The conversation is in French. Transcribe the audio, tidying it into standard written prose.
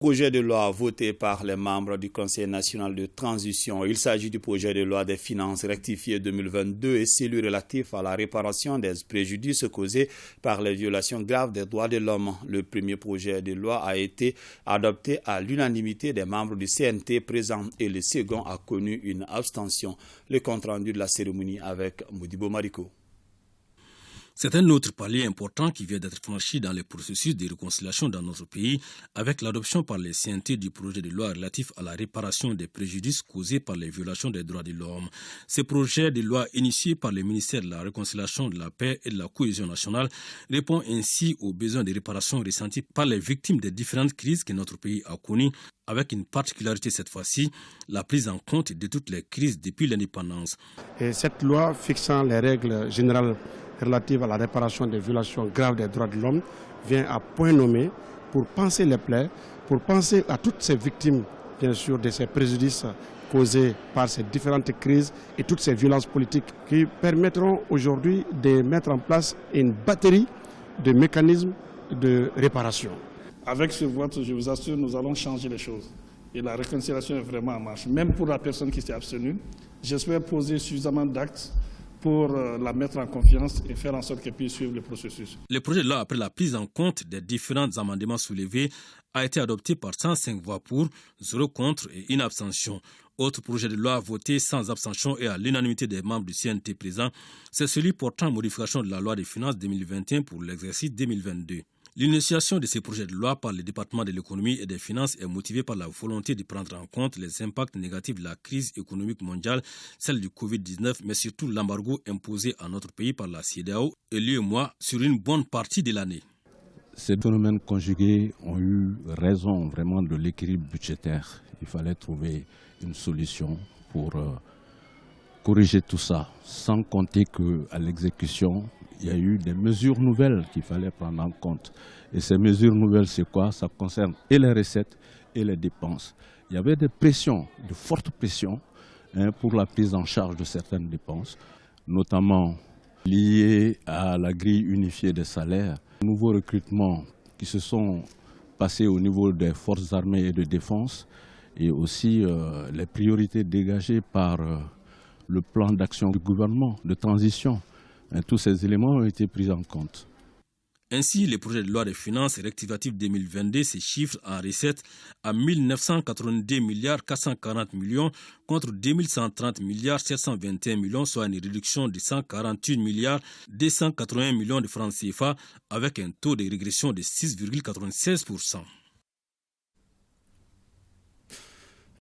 Projet de loi voté par les membres du Conseil national de transition. Il s'agit du projet de loi des finances rectifié 2022 et celui relatif à la réparation des préjudices causés par les violations graves des droits de l'homme. Le premier projet de loi a été adopté à l'unanimité des membres du CNT présents et le second a connu une abstention. Le compte-rendu de la cérémonie avec Modibo Mariko. C'est un autre palier important qui vient d'être franchi dans le processus de réconciliation dans notre pays avec l'adoption par les CNT du projet de loi relatif à la réparation des préjudices causés par les violations des droits de l'homme. Ce projet de loi initié par le ministère de la Réconciliation, de la Paix et de la Cohésion nationale répond ainsi aux besoins de réparation ressentis par les victimes des différentes crises que notre pays a connues, avec une particularité cette fois-ci, la prise en compte de toutes les crises depuis l'indépendance. Et cette loi fixant les règles générales relatives à la réparation des violations graves des droits de l'homme vient à point nommé pour panser les plaies, pour penser à toutes ces victimes, bien sûr, de ces préjudices causés par ces différentes crises et toutes ces violences politiques qui permettront aujourd'hui de mettre en place une batterie de mécanismes de réparation. Avec ce vote, je vous assure, nous allons changer les choses. Et la réconciliation est vraiment en marche. Même pour la personne qui s'est abstenue, j'espère poser suffisamment d'actes pour la mettre en confiance et faire en sorte qu'elle puisse suivre le processus. Le projet de loi, après la prise en compte des différents amendements soulevés, a été adopté par 105 voix pour, 0 contre et 1 abstention. Autre projet de loi voté sans abstention et à l'unanimité des membres du CNT présents, c'est celui portant modification de la loi des finances 2021 pour l'exercice 2022. L'initiation de ces projets de loi par le département de l'économie et des finances est motivée par la volonté de prendre en compte les impacts négatifs de la crise économique mondiale, celle du Covid-19, mais surtout l'embargo imposé à notre pays par la CEDEAO et l'UEMOA sur une bonne partie de l'année. Ces phénomènes conjugués ont eu raison vraiment de l'équilibre budgétaire. Il fallait trouver une solution pour corriger tout ça, sans compter qu'à l'exécution, il y a eu des mesures nouvelles qu'il fallait prendre en compte. Et ces mesures nouvelles, c'est quoi? Ça concerne et les recettes et les dépenses. Il y avait des pressions, de fortes pressions pour la prise en charge de certaines dépenses, notamment liées à la grille unifiée des salaires, nouveaux recrutements qui se sont passés au niveau des forces armées et de défense, et aussi les priorités dégagées par le plan d'action du gouvernement de transition. Tous ces éléments ont été pris en compte. Ainsi, le projet de loi des finances rectificative 2022 se chiffre en recettes à 1982 milliards 440 millions contre 2130 milliards 721 millions, soit une réduction de 148 milliards 280 millions de francs CFA avec un taux de régression de 6,96%.